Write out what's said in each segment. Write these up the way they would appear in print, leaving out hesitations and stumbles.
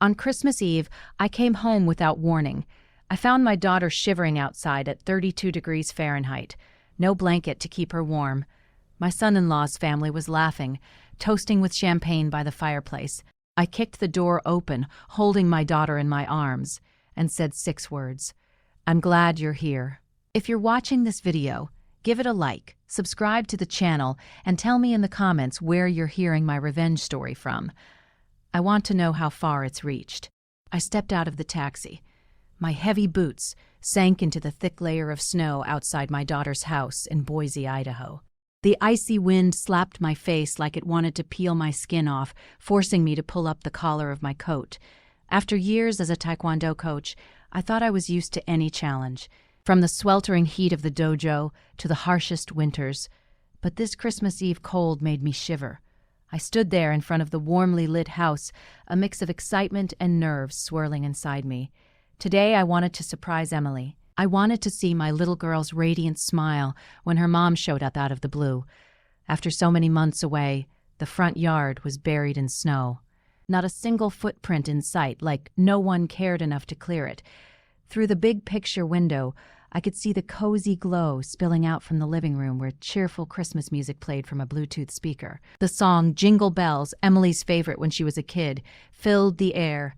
On Christmas Eve, I came home without warning. I found my daughter shivering outside at 32 degrees Fahrenheit, no blanket to keep her warm. My son-in-law's family was laughing, toasting with champagne by the fireplace. I kicked the door open, holding my daughter in my arms, and said 6 words. I'm glad you're here. If you're watching this video, give it a like, subscribe to the channel, and tell me in the comments where you're hearing my revenge story from. I want to know how far it's reached. I stepped out of the taxi. My heavy boots sank into the thick layer of snow outside my daughter's house in Boise, Idaho. The icy wind slapped my face like it wanted to peel my skin off, forcing me to pull up the collar of my coat. After years as a Taekwondo coach, I thought I was used to any challenge, from the sweltering heat of the dojo to the harshest winters. But this Christmas Eve cold made me shiver. I stood there in front of the warmly lit house, a mix of excitement and nerves swirling inside me. Today I wanted to surprise Emily. I wanted to see my little girl's radiant smile when her mom showed up out of the blue. After so many months away, the front yard was buried in snow. Not a single footprint in sight, like no one cared enough to clear it. Through the big picture window, I could see the cozy glow spilling out from the living room where cheerful Christmas music played from a Bluetooth speaker. The song Jingle Bells, Emily's favorite when she was a kid, filled the air.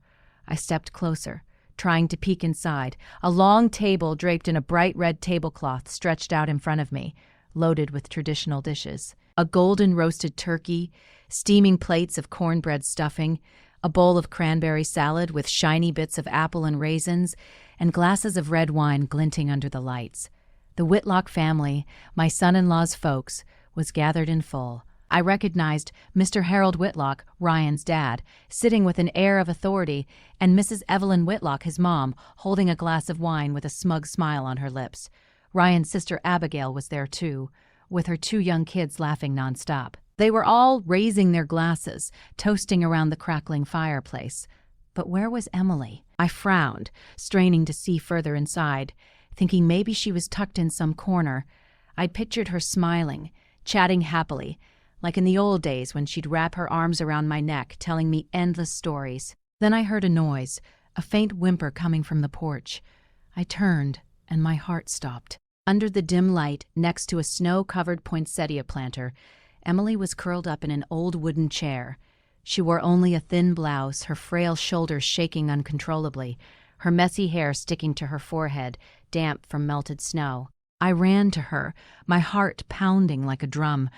I stepped closer, trying to peek inside. A long table draped in a bright red tablecloth stretched out in front of me, loaded with traditional dishes. A golden roasted turkey, steaming plates of cornbread stuffing, a bowl of cranberry salad with shiny bits of apple and raisins, and glasses of red wine glinting under the lights. The Whitlock family, my son-in-law's folks, was gathered in full. I recognized Mr. Harold Whitlock, Ryan's dad, sitting with an air of authority, and Mrs. Evelyn Whitlock, his mom, holding a glass of wine with a smug smile on her lips. Ryan's sister Abigail was there too, with her 2 young kids laughing nonstop. They were all raising their glasses, toasting around the crackling fireplace. But where was Emily? I frowned, straining to see further inside, thinking maybe she was tucked in some corner. I'd pictured her smiling, chatting happily, like in the old days when she'd wrap her arms around my neck, telling me endless stories. Then I heard a noise, a faint whimper coming from the porch. I turned, and my heart stopped. Under the dim light, next to a snow-covered poinsettia planter, Emily was curled up in an old wooden chair. She wore only a thin blouse, her frail shoulders shaking uncontrollably, her messy hair sticking to her forehead, damp from melted snow. I ran to her, my heart pounding like a drum.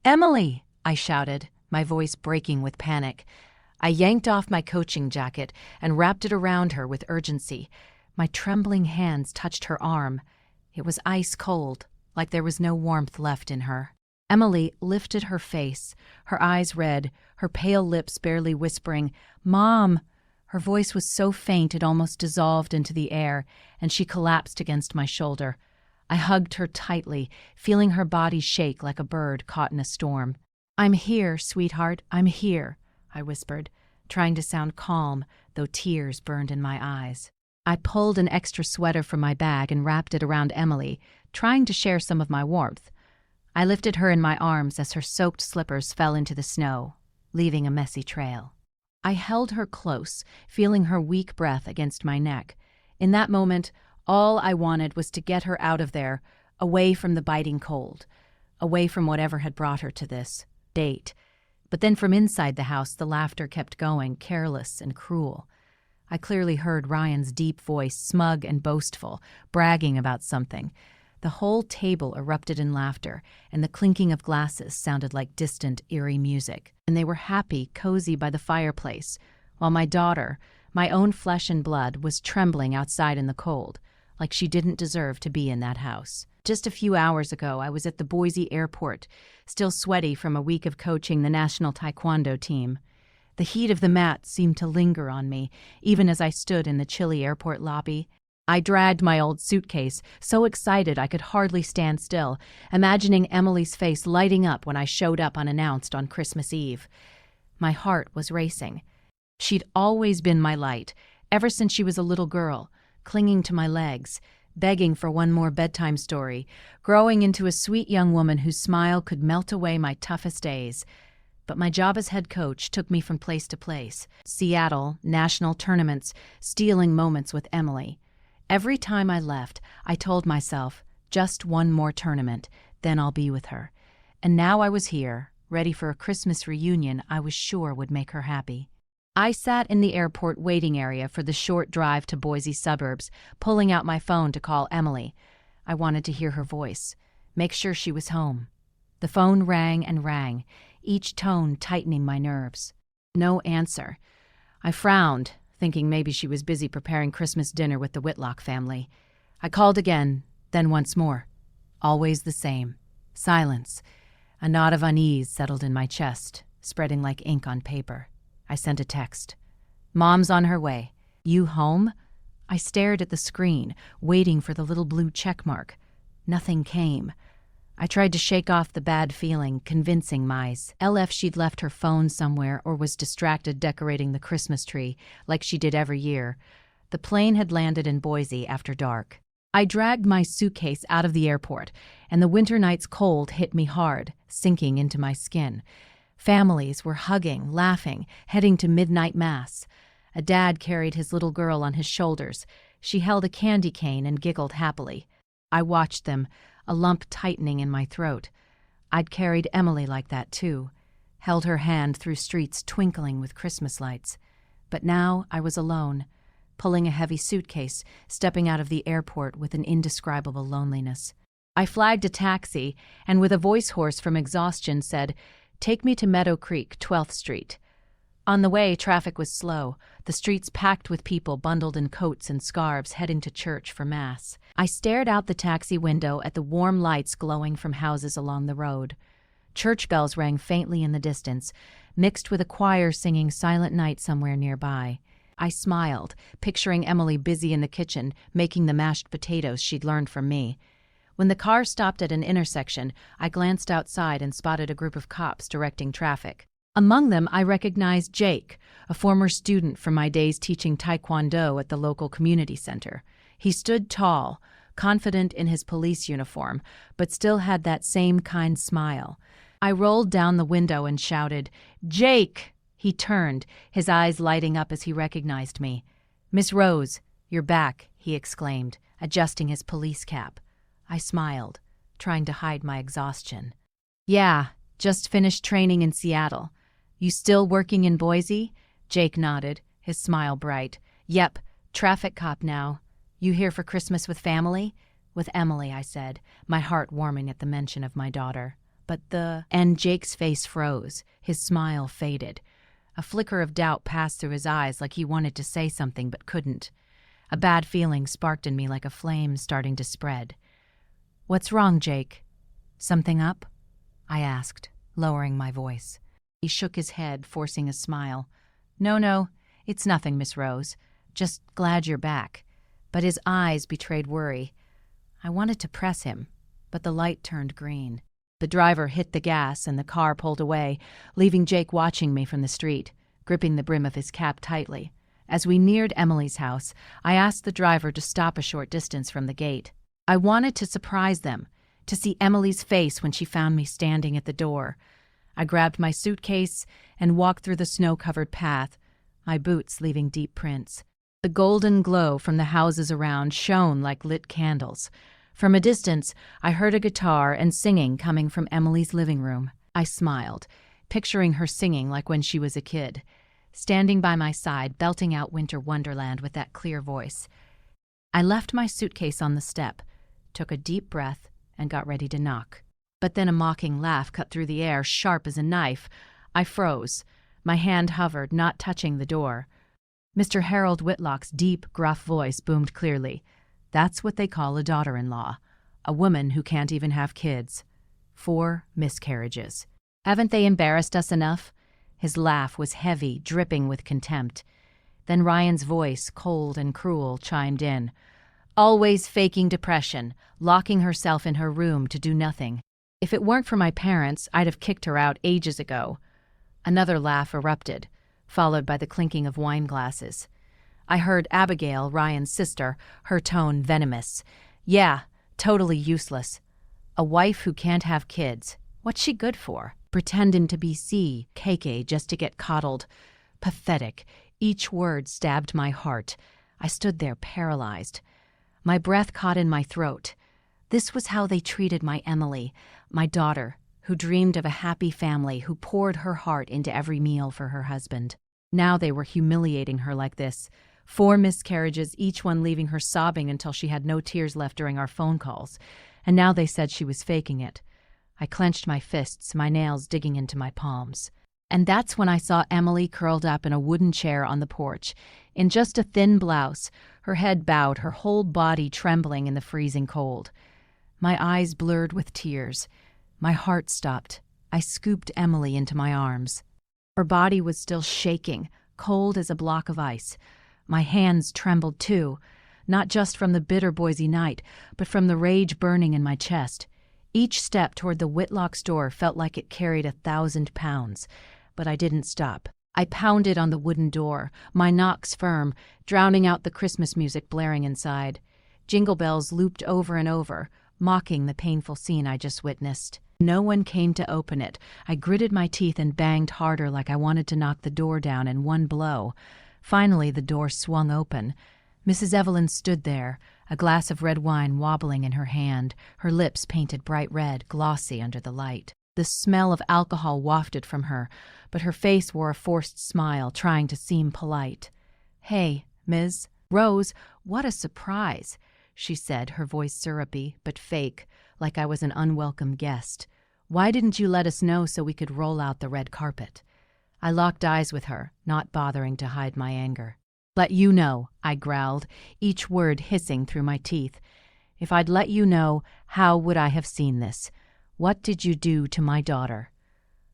"Emily!" I shouted, my voice breaking with panic. I yanked off my coaching jacket and wrapped it around her with urgency. My trembling hands touched her arm. It was ice cold, like there was no warmth left in her. Emily lifted her face, her eyes red, her pale lips barely whispering, "Mom!" Her voice was so faint it almost dissolved into the air, and she collapsed against my shoulder. I hugged her tightly, feeling her body shake like a bird caught in a storm. "I'm here, sweetheart, I'm here," I whispered, trying to sound calm, though tears burned in my eyes. I pulled an extra sweater from my bag and wrapped it around Emily, trying to share some of my warmth. I lifted her in my arms as her soaked slippers fell into the snow, leaving a messy trail. I held her close, feeling her weak breath against my neck. In that moment, all I wanted was to get her out of there, away from the biting cold, away from whatever had brought her to this date. But then from inside the house, the laughter kept going, careless and cruel. I clearly heard Ryan's deep voice, smug and boastful, bragging about something. The whole table erupted in laughter, and the clinking of glasses sounded like distant, eerie music. And they were happy, cozy by the fireplace, while my daughter, my own flesh and blood, was trembling outside in the cold, like she didn't deserve to be in that house. Just a few hours ago, I was at the Boise airport, still sweaty from a week of coaching the national Taekwondo team. The heat of the mat seemed to linger on me, even as I stood in the chilly airport lobby. I dragged my old suitcase, so excited I could hardly stand still, imagining Emily's face lighting up when I showed up unannounced on Christmas Eve. My heart was racing. She'd always been my light, ever since she was a little girl, clinging to my legs, begging for one more bedtime story, growing into a sweet young woman whose smile could melt away my toughest days. But my job as head coach took me from place to place. Seattle, national tournaments, stealing moments with Emily. Every time I left, I told myself, just one more tournament, then I'll be with her. And now I was here, ready for a Christmas reunion I was sure would make her happy. I sat in the airport waiting area for the short drive to Boise suburbs, pulling out my phone to call Emily. I wanted to hear her voice, make sure she was home. The phone rang and rang, each tone tightening my nerves. No answer. I frowned, thinking maybe she was busy preparing Christmas dinner with the Whitlock family. I called again, then once more. Always the same. Silence. A knot of unease settled in my chest, spreading like ink on paper. I sent a text. "Mom's on her way. You home?" I stared at the screen, waiting for the little blue check mark. Nothing came. I tried to shake off the bad feeling, convincing myself she'd left her phone somewhere or was distracted decorating the Christmas tree, like she did every year. The plane had landed in Boise after dark. I dragged my suitcase out of the airport, and the winter night's cold hit me hard, sinking into my skin. Families were hugging, laughing, heading to midnight mass. A dad carried his little girl on his shoulders. She held a candy cane and giggled happily. I watched them, a lump tightening in my throat. I'd carried Emily like that too, held her hand through streets twinkling with Christmas lights. But now I was alone, pulling a heavy suitcase, stepping out of the airport with an indescribable loneliness. I flagged a taxi and with a voice hoarse from exhaustion said, "Take me to Meadow Creek, 12th Street." On the way, traffic was slow, the streets packed with people bundled in coats and scarves heading to church for Mass. I stared out the taxi window at the warm lights glowing from houses along the road. Church bells rang faintly in the distance, mixed with a choir singing Silent Night somewhere nearby. I smiled, picturing Emily busy in the kitchen, making the mashed potatoes she'd learned from me. When the car stopped at an intersection, I glanced outside and spotted a group of cops directing traffic. Among them, I recognized Jake, a former student from my days teaching Taekwondo at the local community center. He stood tall, confident in his police uniform, but still had that same kind smile. I rolled down the window and shouted, "Jake!" He turned, his eyes lighting up as he recognized me. "Miss Rose, you're back," he exclaimed, adjusting his police cap. I smiled, trying to hide my exhaustion. "Yeah, just finished training in Seattle. You still working in Boise?" Jake nodded, his smile bright. "Yep, traffic cop now. You here for Christmas with family?" "With Emily," I said, my heart warming at the mention of my daughter. And Jake's face froze, his smile faded. A flicker of doubt passed through his eyes like he wanted to say something but couldn't. A bad feeling sparked in me like a flame starting to spread. "What's wrong, Jake? Something up?" I asked, lowering my voice. He shook his head, forcing a smile. No, it's nothing, Miss Rose. Just glad you're back." But his eyes betrayed worry. I wanted to press him, but the light turned green. The driver hit the gas and the car pulled away, leaving Jake watching me from the street, gripping the brim of his cap tightly. As we neared Emily's house, I asked the driver to stop a short distance from the gate. I wanted to surprise them, to see Emily's face when she found me standing at the door. I grabbed my suitcase and walked through the snow-covered path, my boots leaving deep prints. The golden glow from the houses around shone like lit candles. From a distance, I heard a guitar and singing coming from Emily's living room. I smiled, picturing her singing like when she was a kid, standing by my side, belting out Winter Wonderland with that clear voice. I left my suitcase on the step, took a deep breath, and got ready to knock. But then a mocking laugh cut through the air, sharp as a knife. I froze. My hand hovered, not touching the door. Mr. Harold Whitlock's deep, gruff voice boomed clearly. "That's what they call a daughter-in-law. A woman who can't even have kids. 4 miscarriages. Haven't they embarrassed us enough?" His laugh was heavy, dripping with contempt. Then Ryan's voice, cold and cruel, chimed in. "Always faking depression, locking herself in her room to do nothing. If it weren't for my parents, I'd have kicked her out ages ago." Another laugh erupted, followed by the clinking of wine glasses. I heard Abigail, Ryan's sister, her tone venomous. "Yeah, totally useless. A wife who can't have kids. What's she good for? pretending to be C, KK, just to get coddled. Pathetic. Each word stabbed my heart. I stood there paralyzed. My breath caught in my throat. This was how they treated my Emily, my daughter, who dreamed of a happy family, who poured her heart into every meal for her husband. Now they were humiliating her like this. 4 miscarriages, each one leaving her sobbing until she had no tears left during our phone calls. And now they said she was faking it. I clenched my fists, my nails digging into my palms. And that's when I saw Emily curled up in a wooden chair on the porch, in just a thin blouse, her head bowed, her whole body trembling in the freezing cold. My eyes blurred with tears. My heart stopped. I scooped Emily into my arms. Her body was still shaking, cold as a block of ice. My hands trembled too, not just from the bitter Boise night, but from the rage burning in my chest. Each step toward the Whitlock's door felt like it carried 1,000 pounds, but I didn't stop. I pounded on the wooden door, my knocks firm, drowning out the Christmas music blaring inside. Jingle bells looped over and over, mocking the painful scene I just witnessed. No one came to open it. I gritted my teeth and banged harder like I wanted to knock the door down in one blow. Finally, the door swung open. Mrs. Evelyn stood there, a glass of red wine wobbling in her hand, her lips painted bright red, glossy under the light. The smell of alcohol wafted from her, but her face wore a forced smile, trying to seem polite. "Hey, Ms. Rose, what a surprise," she said, her voice syrupy but fake, like I was an unwelcome guest. "Why didn't you let us know so we could roll out the red carpet?" I locked eyes with her, not bothering to hide my anger. "Let you know," I growled, each word hissing through my teeth. "If I'd let you know, how would I have seen this? What did you do to my daughter?"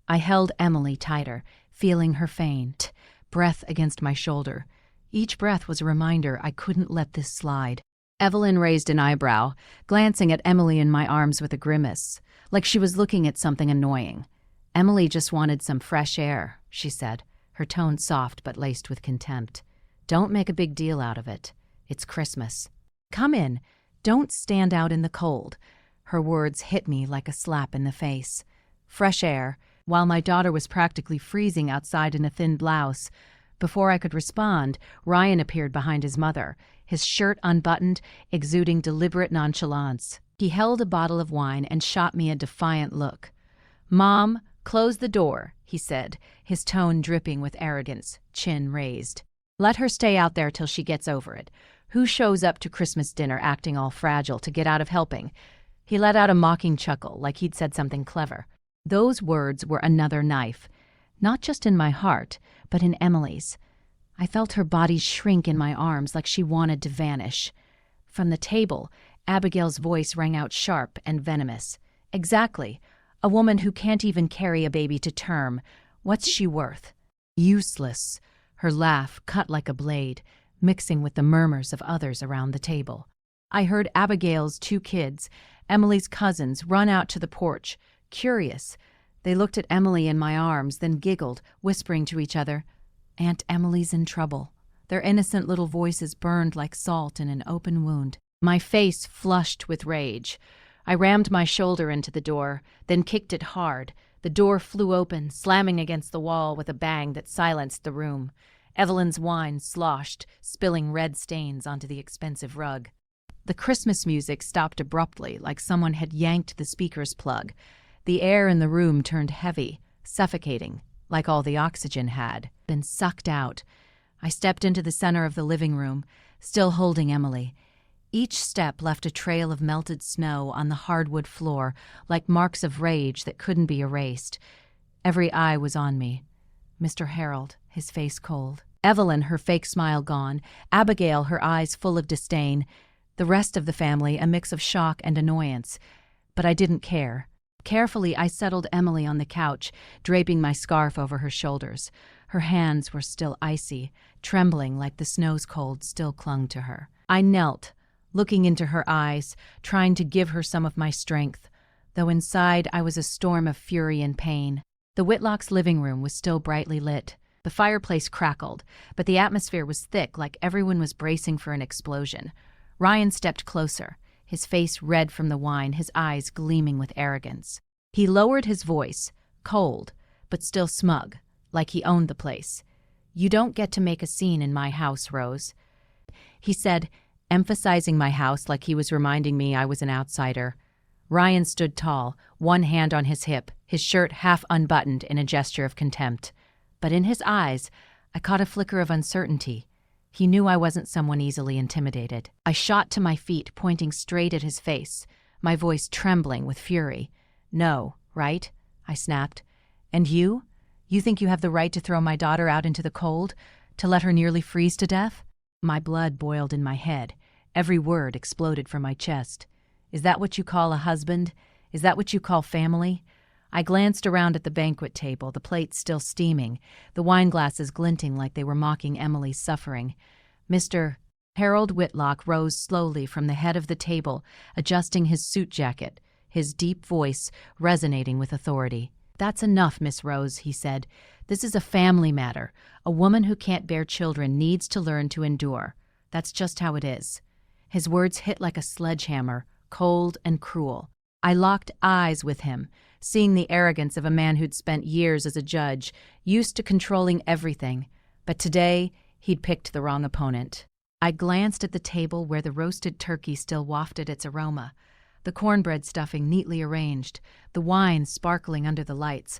I held Emily tighter, feeling her faint, breath against my shoulder. Each breath was a reminder I couldn't let this slide. Evelyn raised an eyebrow, glancing at Emily in my arms with a grimace, like she was looking at something annoying. "Emily just wanted some fresh air," she said, her tone soft but laced with contempt. "Don't make a big deal out of it. It's Christmas. Come in. Don't stand out in the cold." Her words hit me like a slap in the face. Fresh air, while my daughter was practically freezing outside in a thin blouse. Before I could respond, Ryan appeared behind his mother, his shirt unbuttoned, exuding deliberate nonchalance. He held a bottle of wine and shot me a defiant look. "Mom, close the door," he said, his tone dripping with arrogance, chin raised. "Let her stay out there till she gets over it. Who shows up to Christmas dinner acting all fragile to get out of helping?" He let out a mocking chuckle, like he'd said something clever. Those words were another knife, not just in my heart, but in Emily's. I felt her body shrink in my arms like she wanted to vanish. From the table, Abigail's voice rang out sharp and venomous. "Exactly. A woman who can't even carry a baby to term. What's she worth?" "Useless." Her laugh cut like a blade, mixing with the murmurs of others around the table. I heard Abigail's 2 kids, Emily's cousins, run out to the porch, curious. They looked at Emily in my arms, then giggled, whispering to each other, "Aunt Emily's in trouble." Their innocent little voices burned like salt in an open wound. My face flushed with rage. I rammed my shoulder into the door, then kicked it hard. The door flew open, slamming against the wall with a bang that silenced the room. Evelyn's wine sloshed, spilling red stains onto the expensive rug. The Christmas music stopped abruptly, like someone had yanked the speaker's plug. The air in the room turned heavy, suffocating, like all the oxygen had been sucked out. I stepped into the center of the living room, still holding Emily. Each step left a trail of melted snow on the hardwood floor, like marks of rage that couldn't be erased. Every eye was on me. Mr. Harold, his face cold. Evelyn, her fake smile gone. Abigail, her eyes full of disdain. The rest of the family, a mix of shock and annoyance. But I didn't care. Carefully, I settled Emily on the couch, draping my scarf over her shoulders. Her hands were still icy, trembling like the snow's cold still clung to her. I knelt, looking into her eyes, trying to give her some of my strength, though inside I was a storm of fury and pain. The Whitlock's living room was still brightly lit. The fireplace crackled, but the atmosphere was thick, like everyone was bracing for an explosion. Ryan stepped closer, his face red from the wine, his eyes gleaming with arrogance. He lowered his voice, cold, but still smug, like he owned the place. "You don't get to make a scene in my house, Rose," he said, emphasizing my house like he was reminding me I was an outsider. Ryan stood tall, one hand on his hip, his shirt half unbuttoned in a gesture of contempt. But in his eyes, I caught a flicker of uncertainty. He knew I wasn't someone easily intimidated. I shot to my feet, pointing straight at his face, my voice trembling with fury. "No, right?" I snapped. "And you? You think you have the right to throw my daughter out into the cold? To let her nearly freeze to death?" My blood boiled in my head. Every word exploded from my chest. "Is that what you call a husband? Is that what you call family?" I glanced around at the banquet table, the plates still steaming, the wine glasses glinting like they were mocking Emily's suffering. Mr. Harold Whitlock rose slowly from the head of the table, adjusting his suit jacket, his deep voice resonating with authority. "That's enough, Miss Rose," he said. "This is a family matter. A woman who can't bear children needs to learn to endure. That's just how it is." His words hit like a sledgehammer, cold and cruel. I locked eyes with him, seeing the arrogance of a man who'd spent years as a judge, used to controlling everything. But today, he'd picked the wrong opponent. I glanced at the table where the roasted turkey still wafted its aroma, the cornbread stuffing neatly arranged, the wine sparkling under the lights.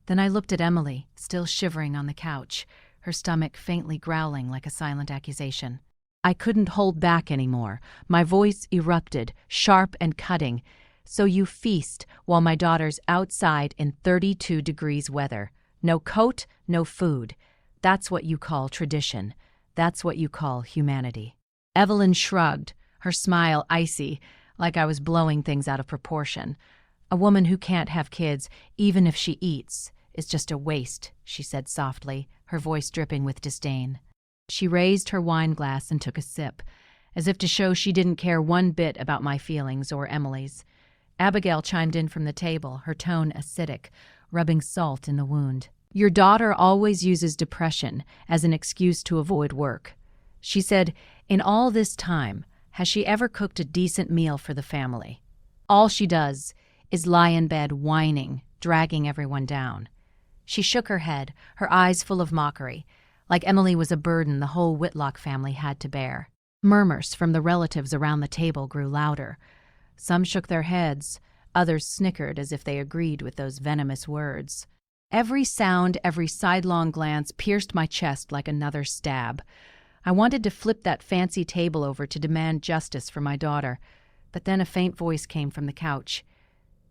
Then I looked at Emily, still shivering on the couch, her stomach faintly growling like a silent accusation. I couldn't hold back anymore. My voice erupted, sharp and cutting. "So you feast while my daughter's outside in 32 degrees weather. No coat, no food. That's what you call tradition. That's what you call humanity." Evelyn shrugged, her smile icy, like I was blowing things out of proportion. "A woman who can't have kids, even if she eats, is just a waste," she said softly, her voice dripping with disdain. She raised her wine glass and took a sip, as if to show she didn't care one bit about my feelings or Emily's. Abigail chimed in from the table, her tone acidic, rubbing salt in the wound. "Your daughter always uses depression as an excuse to avoid work." She said, "In all this time, has she ever cooked a decent meal for the family? All she does is lie in bed whining, dragging everyone down." She shook her head, her eyes full of mockery, like Emily was a burden the whole Whitlock family had to bear. Murmurs from the relatives around the table grew louder. Some shook their heads, others snickered as if they agreed with those venomous words. Every sound, every sidelong glance pierced my chest like another stab. I wanted to flip that fancy table over to demand justice for my daughter, but then a faint voice came from the couch.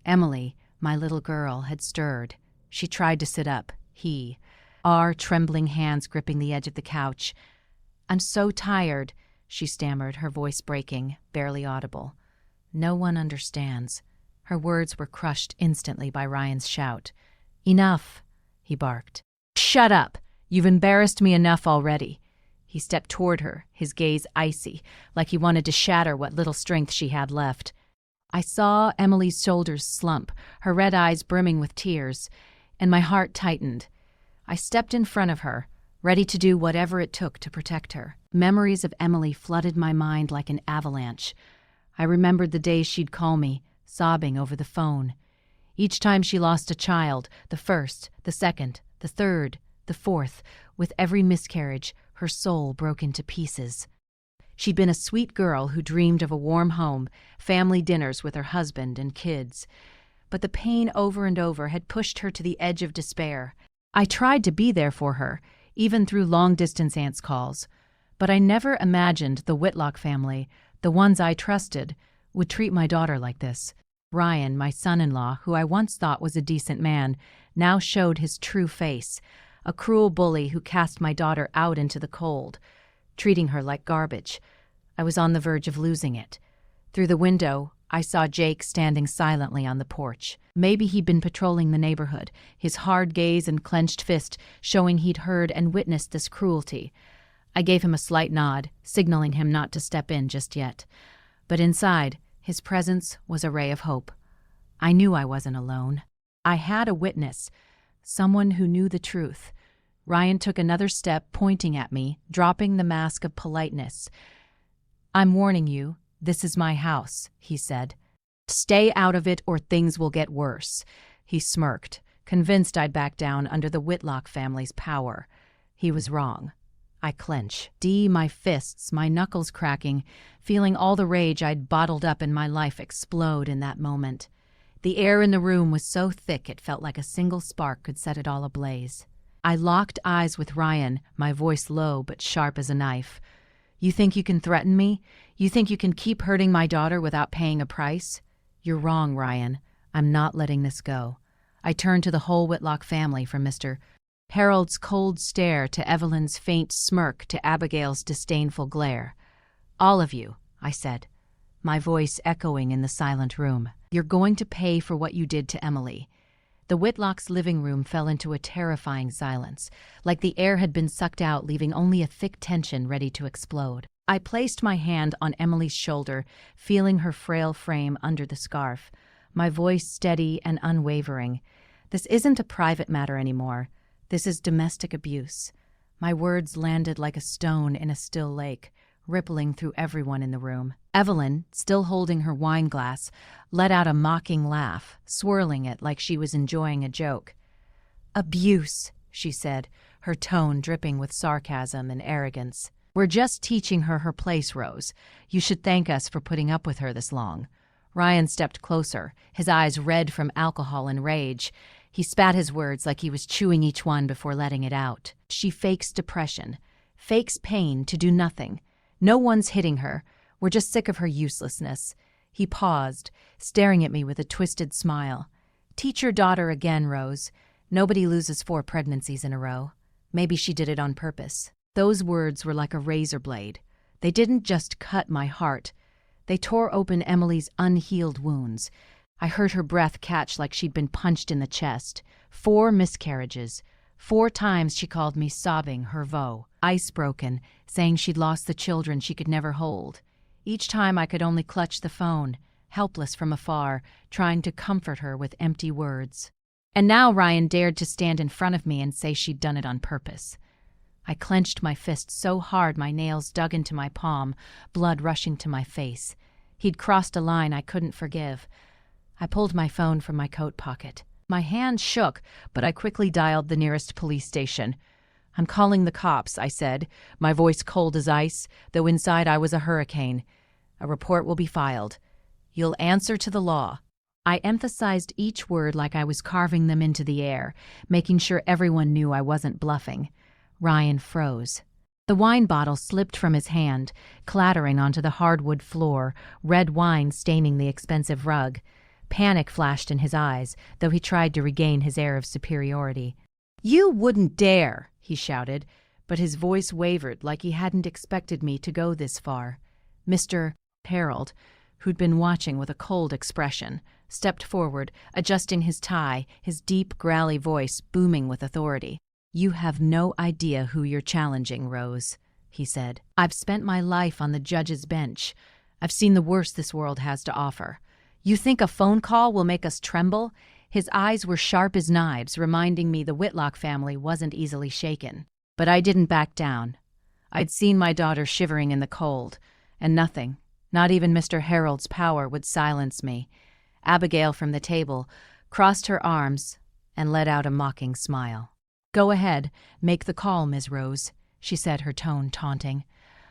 Emily, my little girl, had stirred. She tried to sit up. Our trembling hands gripping the edge of the couch. "I'm so tired," she stammered, her voice breaking, barely audible. "No one understands." Her words were crushed instantly by Ryan's shout. "Enough," he barked. "Shut up! You've embarrassed me enough already." He stepped toward her, his gaze icy, like he wanted to shatter what little strength she had left. I saw Emily's shoulders slump, her red eyes brimming with tears, and my heart tightened. I stepped in front of her, ready to do whatever it took to protect her. Memories of Emily flooded my mind like an avalanche. I remembered the days she'd call me, sobbing over the phone. Each time she lost a child, the first, the second, the third, the fourth, with every miscarriage, her soul broke into pieces. She'd been a sweet girl who dreamed of a warm home, family dinners with her husband and kids. But the pain over and over had pushed her to the edge of despair. I tried to be there for her, even through long-distance aunts' calls, but I never imagined the Whitlock family, the ones I trusted, would treat my daughter like this. Ryan, my son-in-law, who I once thought was a decent man, now showed his true face, a cruel bully who cast my daughter out into the cold, treating her like garbage. I was on the verge of losing it. Through the window, I saw Jake standing silently on the porch. Maybe he'd been patrolling the neighborhood, his hard gaze and clenched fist showing he'd heard and witnessed this cruelty. I gave him a slight nod, signaling him not to step in just yet. But inside, his presence was a ray of hope. I knew I wasn't alone. I had a witness, someone who knew the truth. Ryan took another step, pointing at me, dropping the mask of politeness. "I'm warning you. This is my house," he said. "Stay out of it or things will get worse." He smirked, convinced I'd back down under the Whitlock family's power. He was wrong. I clench, my fists, my knuckles cracking, feeling all the rage I'd bottled up in my life explode in that moment. The air in the room was so thick it felt like a single spark could set it all ablaze. I locked eyes with Ryan, my voice low but sharp as a knife. You think you can threaten me? You think you can keep hurting my daughter without paying a price? You're wrong, Ryan. I'm not letting this go. I turned to the whole Whitlock family, from Mr. Harold's cold stare to Evelyn's faint smirk to Abigail's disdainful glare. All of you, I said, my voice echoing in the silent room. You're going to pay for what you did to Emily. The Whitlocks' living room fell into a terrifying silence, like the air had been sucked out, leaving only a thick tension ready to explode. I placed my hand on Emily's shoulder, feeling her frail frame under the scarf, my voice steady and unwavering. This isn't a private matter anymore. This is domestic abuse. My words landed like a stone in a still lake, rippling through everyone in the room. Evelyn, still holding her wine glass, let out a mocking laugh, swirling it like she was enjoying a joke. Abuse, she said, her tone dripping with sarcasm and arrogance. We're just teaching her her place, Rose. You should thank us for putting up with her this long. Ryan stepped closer, his eyes red from alcohol and rage. He spat his words like he was chewing each one before letting it out. She fakes depression, fakes pain to do nothing. No one's hitting her. We're just sick of her uselessness. He paused, staring at me with a twisted smile. Teach your daughter again, Rose. Nobody loses 4 pregnancies in a row. Maybe she did it on purpose. Those words were like a razor blade. They didn't just cut my heart. They tore open Emily's unhealed wounds. I heard her breath catch like she'd been punched in the chest. 4 miscarriages. 4 times she called me sobbing her voe. Ice broken, saying she'd lost the children she could never hold. Each time I could only clutch the phone, helpless from afar, trying to comfort her with empty words. And now Ryan dared to stand in front of me and say she'd done it on purpose. I clenched my fist so hard my nails dug into my palm, blood rushing to my face. He'd crossed a line I couldn't forgive. I pulled my phone from my coat pocket. My hand shook, but I quickly dialed the nearest police station. I'm calling the cops, I said, my voice cold as ice, though inside I was a hurricane. A report will be filed. You'll answer to the law. I emphasized each word like I was carving them into the air, making sure everyone knew I wasn't bluffing. Ryan froze. The wine bottle slipped from his hand, clattering onto the hardwood floor, red wine staining the expensive rug. Panic flashed in his eyes, though he tried to regain his air of superiority. You wouldn't dare, he shouted, but his voice wavered like he hadn't expected me to go this far. Mr. Harold, who'd been watching with a cold expression, stepped forward, adjusting his tie, his deep, growly voice booming with authority. You have no idea who you're challenging, Rose, he said. I've spent my life on the judge's bench. I've seen the worst this world has to offer. You think a phone call will make us tremble? His eyes were sharp as knives, reminding me the Whitlock family wasn't easily shaken. But I didn't back down. I'd seen my daughter shivering in the cold, and nothing, not even Mr. Harold's power, would silence me. Abigail from the table crossed her arms and let out a mocking smile. Go ahead, make the call, Ms. Rose, she said, her tone taunting.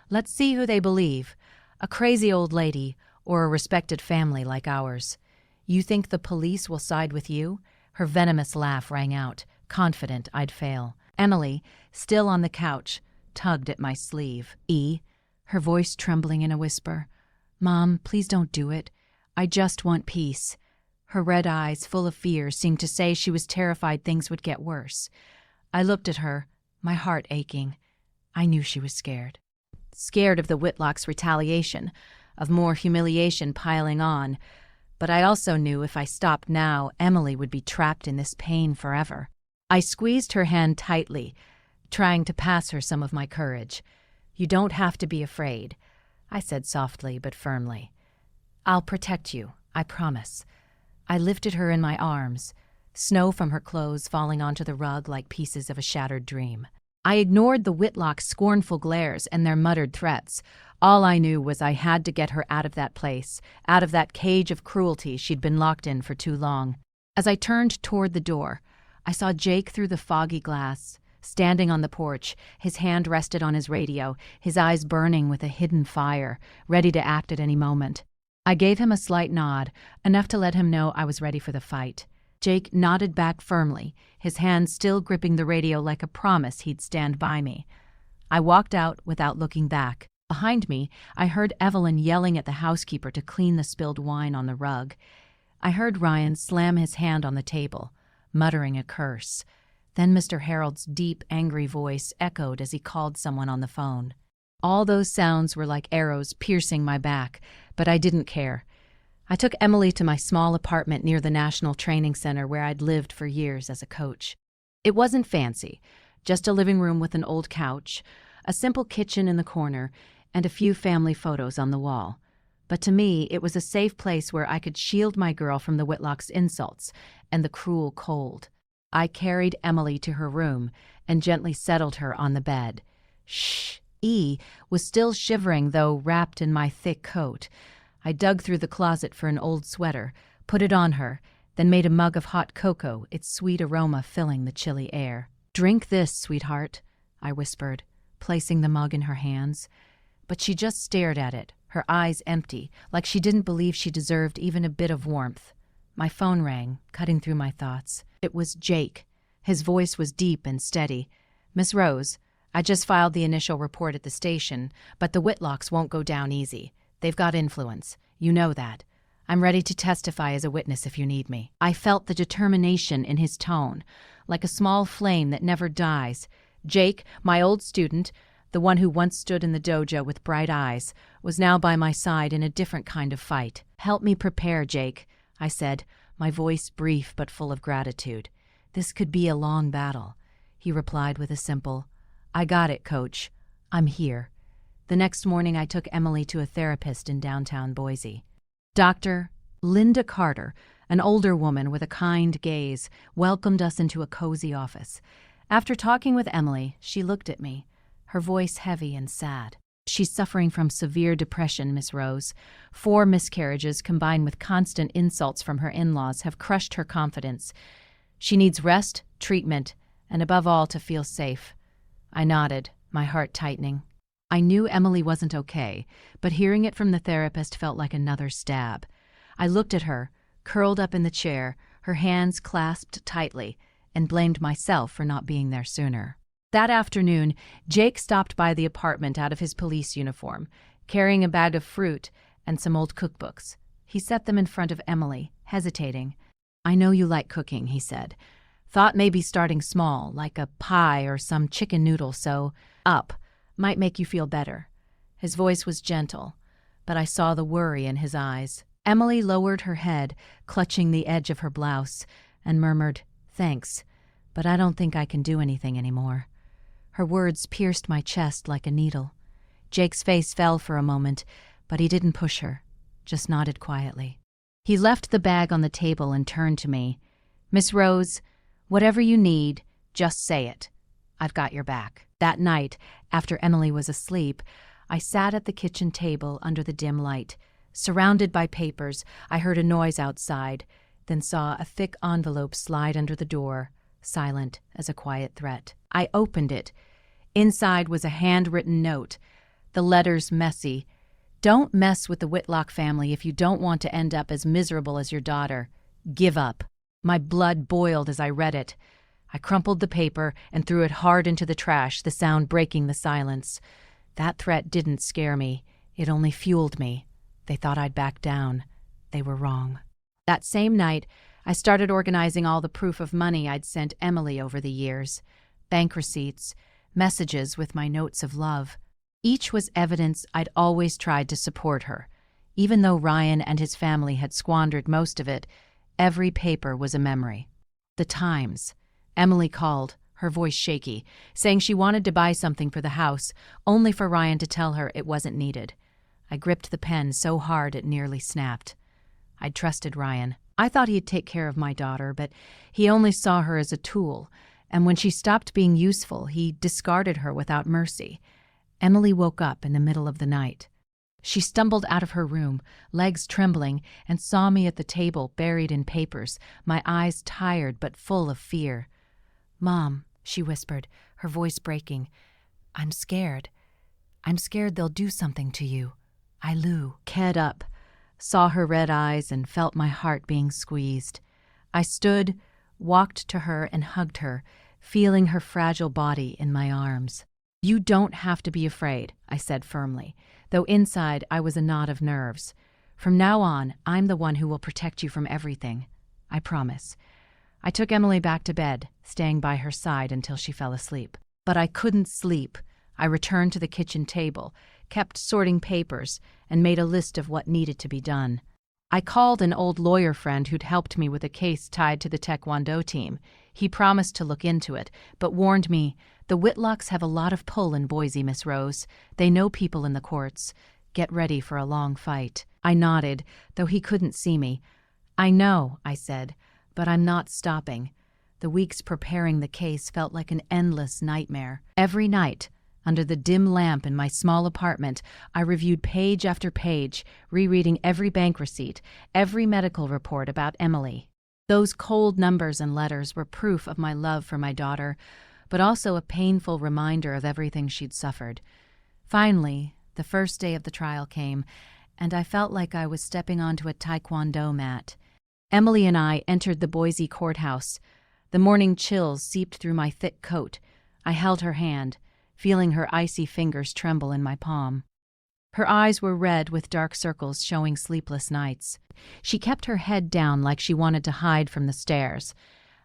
Let's see who they believe, a crazy old lady or a respected family like ours. You think the police will side with you? Her venomous laugh rang out, confident I'd fail. Emily, still on the couch, tugged at my sleeve. Her voice trembling in a whisper. Mom, please don't do it. I just want peace. Her red eyes, full of fear, seemed to say she was terrified things would get worse. I looked at her, my heart aching. I knew she was scared. Scared of the Whitlocks' retaliation, of more humiliation piling on. But I also knew if I stopped now, Emily would be trapped in this pain forever. I squeezed her hand tightly, trying to pass her some of my courage. You don't have to be afraid, I said softly but firmly. I'll protect you, I promise. I lifted her in my arms, snow from her clothes falling onto the rug like pieces of a shattered dream. I ignored the Whitlocks' scornful glares and their muttered threats. All I knew was I had to get her out of that place, out of that cage of cruelty she'd been locked in for too long. As I turned toward the door, I saw Jake through the foggy glass, standing on the porch, his hand rested on his radio, his eyes burning with a hidden fire, ready to act at any moment. I gave him a slight nod, enough to let him know I was ready for the fight. Jake nodded back firmly, his hand still gripping the radio like a promise he'd stand by me. I walked out without looking back. Behind me, I heard Evelyn yelling at the housekeeper to clean the spilled wine on the rug. I heard Ryan slam his hand on the table, muttering a curse. Then Mr. Harold's deep, angry voice echoed as he called someone on the phone. All those sounds were like arrows piercing my back, but I didn't care. I took Emily to my small apartment near the National Training Center where I'd lived for years as a coach. It wasn't fancy, just a living room with an old couch, a simple kitchen in the corner, and a few family photos on the wall. But to me, it was a safe place where I could shield my girl from the Whitlock's insults and the cruel cold. I carried Emily to her room and gently settled her on the bed. Shh! E was still shivering, though wrapped in my thick coat. I dug through the closet for an old sweater, put it on her, then made a mug of hot cocoa, its sweet aroma filling the chilly air. "Drink this, sweetheart," I whispered, placing the mug in her hands. But she just stared at it, her eyes empty, like she didn't believe she deserved even a bit of warmth. My phone rang, cutting through my thoughts. It was Jake. His voice was deep and steady. "Miss Rose, I just filed the initial report at the station, but the Whitlocks won't go down easy. They've got influence. You know that. I'm ready to testify as a witness if you need me." I felt the determination in his tone, like a small flame that never dies. Jake, my old student, the one who once stood in the dojo with bright eyes, was now by my side in a different kind of fight. "Help me prepare, Jake," I said, my voice brief but full of gratitude. "This could be a long battle." He replied with a simple, "I got it, Coach. I'm here." The next morning I took Emily to a therapist in downtown Boise. Dr. Linda Carter, an older woman with a kind gaze, welcomed us into a cozy office. After talking with Emily, she looked at me, her voice heavy and sad. "She's suffering from severe depression, Miss Rose. 4 miscarriages combined with constant insults from her in-laws have crushed her confidence. She needs rest, treatment, and above all to feel safe." I nodded, my heart tightening. I knew Emily wasn't okay, but hearing it from the therapist felt like another stab. I looked at her, curled up in the chair, her hands clasped tightly, and blamed myself for not being there sooner. That afternoon, Jake stopped by the apartment out of his police uniform, carrying a bag of fruit and some old cookbooks. He set them in front of Emily, hesitating. "I know you like cooking," he said. "Thought maybe starting small, like a pie or some chicken noodle, so up might make you feel better." His voice was gentle, but I saw the worry in his eyes. Emily lowered her head, clutching the edge of her blouse, and murmured, "Thanks, but I don't think I can do anything anymore." Her words pierced my chest like a needle. Jake's face fell for a moment, but he didn't push her, just nodded quietly. He left the bag on the table and turned to me. "Miss Rose, whatever you need, just say it. I've got your back." That night, after Emily was asleep, I sat at the kitchen table under the dim light. Surrounded by papers, I heard a noise outside, then saw a thick envelope slide under the door, silent as a quiet threat. I opened it. Inside was a handwritten note, the letters messy. "Don't mess with the Whitlock family if you don't want to end up as miserable as your daughter. Give up." My blood boiled as I read it. I crumpled the paper and threw it hard into the trash, the sound breaking the silence. That threat didn't scare me. It only fueled me. They thought I'd back down. They were wrong. That same night, I started organizing all the proof of money I'd sent Emily over the years. Bank receipts, messages with my notes of love. Each was evidence I'd always tried to support her. Even though Ryan and his family had squandered most of it, every paper was a memory. The Times. Emily called, her voice shaky, saying she wanted to buy something for the house, only for Ryan to tell her it wasn't needed. I gripped the pen so hard it nearly snapped. I'd trusted Ryan. I thought he'd take care of my daughter, but he only saw her as a tool, and when she stopped being useful, he discarded her without mercy. Emily woke up in the middle of the night. She stumbled out of her room, legs trembling, and saw me at the table buried in papers, my eyes tired but full of fear. "Mom," she whispered, her voice breaking, "I'm scared. I'm scared they'll do something to you. Lou." Head up, saw her red eyes, and felt my heart being squeezed. I stood, walked to her, and hugged her, feeling her fragile body in my arms. "You don't have to be afraid," I said firmly, though inside I was a knot of nerves. "From now on, I'm the one who will protect you from everything. I promise." I took Emily back to bed, staying by her side until she fell asleep. But I couldn't sleep. I returned to the kitchen table, kept sorting papers, and made a list of what needed to be done. I called an old lawyer friend who'd helped me with a case tied to the Taekwondo team. He promised to look into it, but warned me, "The Whitlocks have a lot of pull in Boise, Miss Rose. They know people in the courts. Get ready for a long fight." I nodded, though he couldn't see me. "I know," I said, "but I'm not stopping." The weeks preparing the case felt like an endless nightmare. Every night, under the dim lamp in my small apartment, I reviewed page after page, rereading every bank receipt, every medical report about Emily. Those cold numbers and letters were proof of my love for my daughter, but also a painful reminder of everything she'd suffered. Finally, the first day of the trial came, and I felt like I was stepping onto a Taekwondo mat. Emily and I entered the Boise courthouse. The morning chills seeped through my thick coat. I held her hand, feeling her icy fingers tremble in my palm. Her eyes were red with dark circles showing sleepless nights. She kept her head down like she wanted to hide from the stares.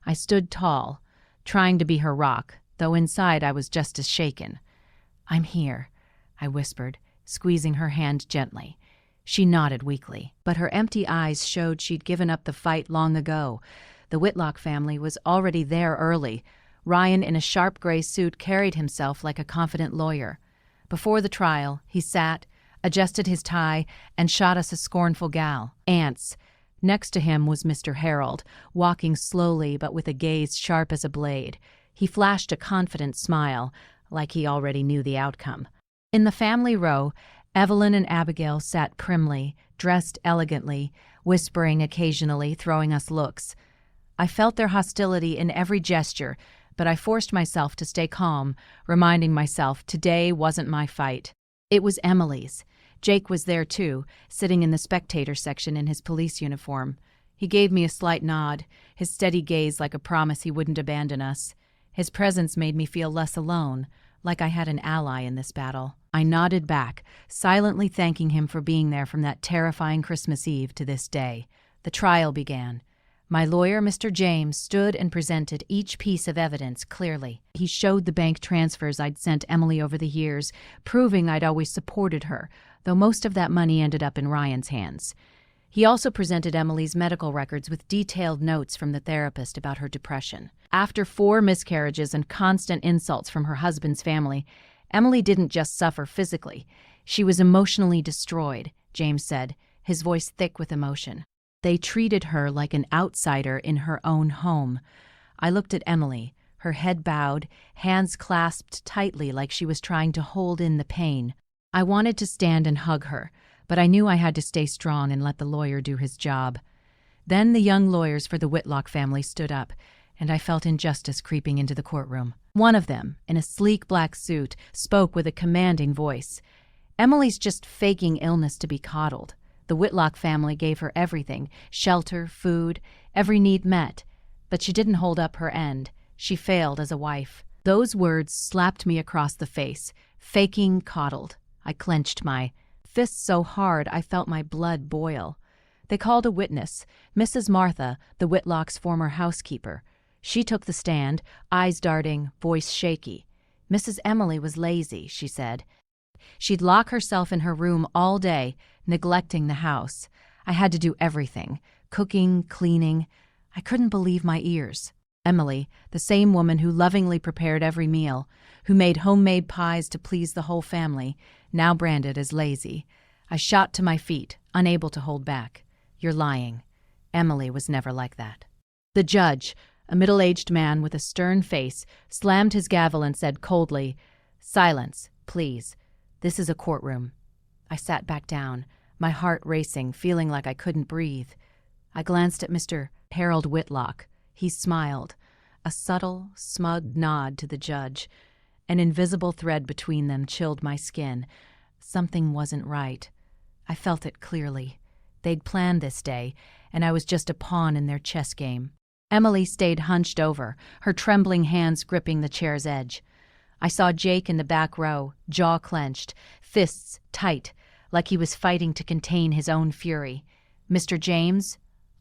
I stood tall, trying to be her rock, though inside I was just as shaken. "I'm here," I whispered, squeezing her hand gently. She nodded weakly, but her empty eyes showed she'd given up the fight long ago. The Whitlock family was already there early. Ryan, in a sharp gray suit, carried himself like a confident lawyer. Before the trial, he sat, adjusted his tie, and shot us a scornful gal. "Ants." Next to him was Mr. Harold, walking slowly but with a gaze sharp as a blade. He flashed a confident smile, like he already knew the outcome. In the family row, Evelyn and Abigail sat primly, dressed elegantly, whispering occasionally, throwing us looks. I felt their hostility in every gesture, but I forced myself to stay calm, reminding myself today wasn't my fight. It was Emily's. Jake was there too, sitting in the spectator section in his police uniform. He gave me a slight nod, his steady gaze like a promise he wouldn't abandon us. His presence made me feel less alone, like I had an ally in this battle. I nodded back, silently thanking him for being there from that terrifying Christmas Eve to this day. The trial began. My lawyer, Mr. James, stood and presented each piece of evidence clearly. He showed the bank transfers I'd sent Emily over the years, proving I'd always supported her, though most of that money ended up in Ryan's hands. He also presented Emily's medical records with detailed notes from the therapist about her depression. After 4 miscarriages and constant insults from her husband's family, Emily didn't just suffer physically. She was emotionally destroyed, James said, his voice thick with emotion. They treated her like an outsider in her own home. I looked at Emily, her head bowed, hands clasped tightly like she was trying to hold in the pain. I wanted to stand and hug her, but I knew I had to stay strong and let the lawyer do his job. Then the young lawyers for the Whitlock family stood up, and I felt injustice creeping into the courtroom. One of them, in a sleek black suit, spoke with a commanding voice. "Emily's just faking illness to be coddled. The Whitlock family gave her everything, shelter, food, every need met. But she didn't hold up her end. She failed as a wife." Those words slapped me across the face. Faking coddled. I clenched my fists so hard I felt my blood boil. They called a witness, Mrs. Martha, the Whitlock's former housekeeper. She took the stand, eyes darting, voice shaky. Mrs. Emily was lazy, she said. She'd lock herself in her room all day, neglecting the house. I had to do everything, cooking, cleaning. I couldn't believe my ears. Emily, the same woman who lovingly prepared every meal, who made homemade pies to please the whole family, now branded as lazy. I shot to my feet, unable to hold back. "You're lying. Emily was never like that." The judge, a middle-aged man with a stern face, slammed his gavel and said coldly, "Silence, please. This is a courtroom." I sat back down, my heart racing, feeling like I couldn't breathe. I glanced at Mr. Harold Whitlock. He smiled. a subtle, smug nod to the judge. An invisible thread between them chilled my skin. Something wasn't right. I felt it clearly. They'd planned this day, and I was just a pawn in their chess game. Emily stayed hunched over, her trembling hands gripping the chair's edge. I saw Jake in the back row, jaw clenched, fists tight, like he was fighting to contain his own fury. Mr. James,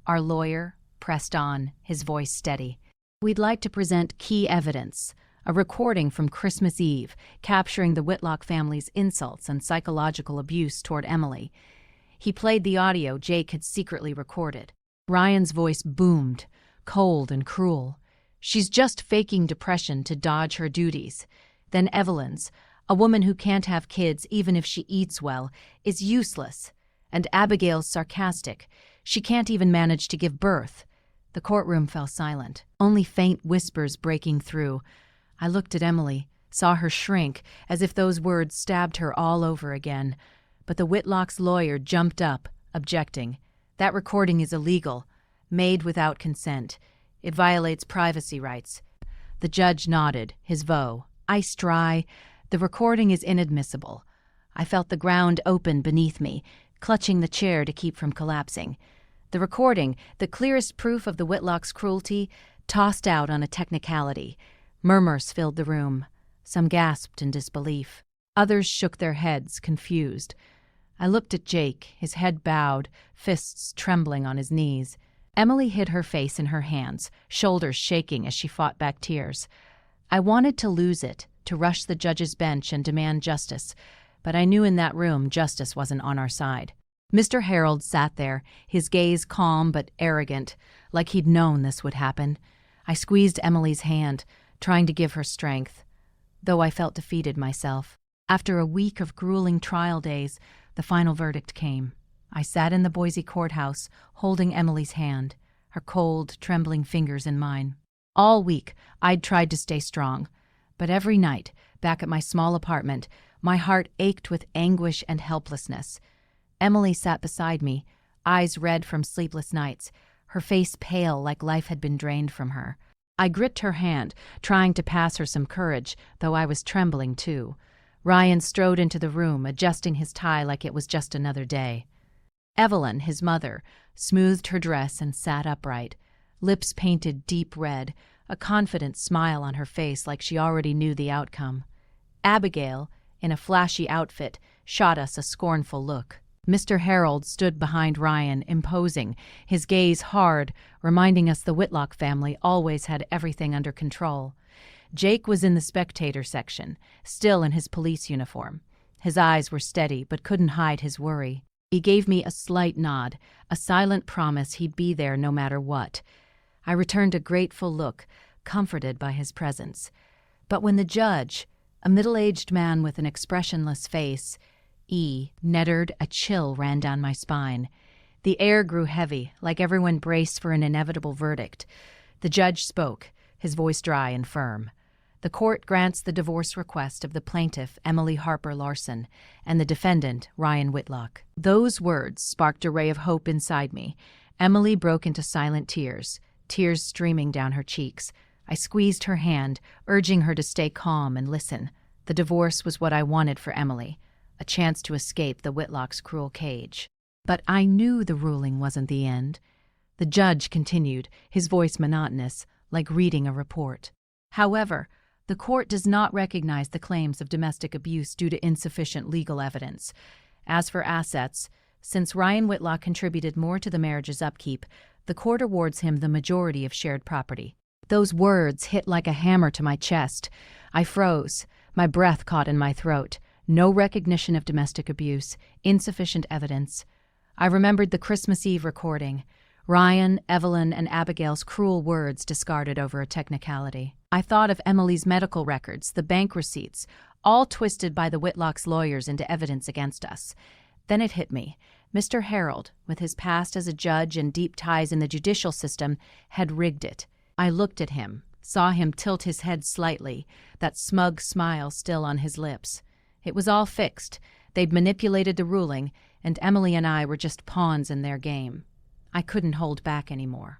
our lawyer, pressed on, his voice steady. We'd like to present key evidence, a recording from Christmas Eve, capturing the Whitlock family's insults and psychological abuse toward Emily. He played the audio Jake had secretly recorded. Ryan's voice boomed, cold and cruel. She's just faking depression to dodge her duties. Then Evelyn's, a woman who can't have kids even if she eats well, is useless. And Abigail's sarcastic. She can't even manage to give birth. The courtroom fell silent, only faint whispers breaking through. I looked at Emily, saw her shrink, as if those words stabbed her all over again. But the Whitlock's lawyer jumped up, objecting. That recording is illegal, made without consent. It violates privacy rights. The judge nodded, his voe ice dry. The recording is inadmissible. I felt the ground open beneath me, clutching the chair to keep from collapsing. The recording, the clearest proof of the Whitlock's cruelty, tossed out on a technicality. Murmurs filled the room. Some gasped in disbelief. Others shook their heads, confused. I looked at Jake, his head bowed, fists trembling on his knees. Emily hid her face in her hands, shoulders shaking as she fought back tears. I wanted to lose it, to rush the judge's bench and demand justice, but I knew in that room justice wasn't on our side. Mr. Harold sat there, his gaze calm but arrogant, like he'd known this would happen. I squeezed Emily's hand, trying to give her strength, though I felt defeated myself. After a week of grueling trial days, the final verdict came. I sat in the Boise courthouse, holding Emily's hand, her cold, trembling fingers in mine. All week, I'd tried to stay strong, but every night, back at my small apartment, my heart ached with anguish and helplessness. Emily sat beside me, eyes red from sleepless nights, her face pale like life had been drained from her. I gripped her hand, trying to pass her some courage, though I was trembling too. Ryan strode into the room, adjusting his tie like it was just another day. Evelyn, his mother, smoothed her dress and sat upright, lips painted deep red, a confident smile on her face like she already knew the outcome. Abigail, in a flashy outfit, shot us a scornful look. Mr. Harold stood behind Ryan, imposing, his gaze hard, reminding us the Whitlock family always had everything under control. Jake was in the spectator section, still in his police uniform. His eyes were steady, but couldn't hide his worry. He gave me a slight nod, a silent promise he'd be there no matter what. I returned a grateful look, comforted by his presence. But when the judge, a middle-aged man with an expressionless face, nettered, a chill ran down my spine. The air grew heavy, like everyone braced for an inevitable verdict. The judge spoke, his voice dry and firm. The court grants the divorce request of the plaintiff, Emily Harper Larson, and the defendant, Ryan Whitlock. Those words sparked a ray of hope inside me. Emily broke into silent tears, tears streaming down her cheeks. I squeezed her hand, urging her to stay calm and listen. The divorce was what I wanted for Emily, a chance to escape the Whitlock's cruel cage. But I knew the ruling wasn't the end. The judge continued, his voice monotonous, like reading a report. However, the court does not recognize the claims of domestic abuse due to insufficient legal evidence. As for assets, since Ryan Whitlock contributed more to the marriage's upkeep, the court awards him the majority of shared property. Those words hit like a hammer to my chest. I froze, my breath caught in my throat. No recognition of domestic abuse, insufficient evidence. I remembered the Christmas Eve recording. Ryan, Evelyn, and Abigail's cruel words discarded over a technicality. I thought of Emily's medical records, the bank receipts, all twisted by the Whitlock's lawyers into evidence against us. Then it hit me. Mr. Harold, with his past as a judge and deep ties in the judicial system, had rigged it. I looked at him, saw him tilt his head slightly, that smug smile still on his lips. It was all fixed. They'd manipulated the ruling, and Emily and I were just pawns in their game. I couldn't hold back anymore.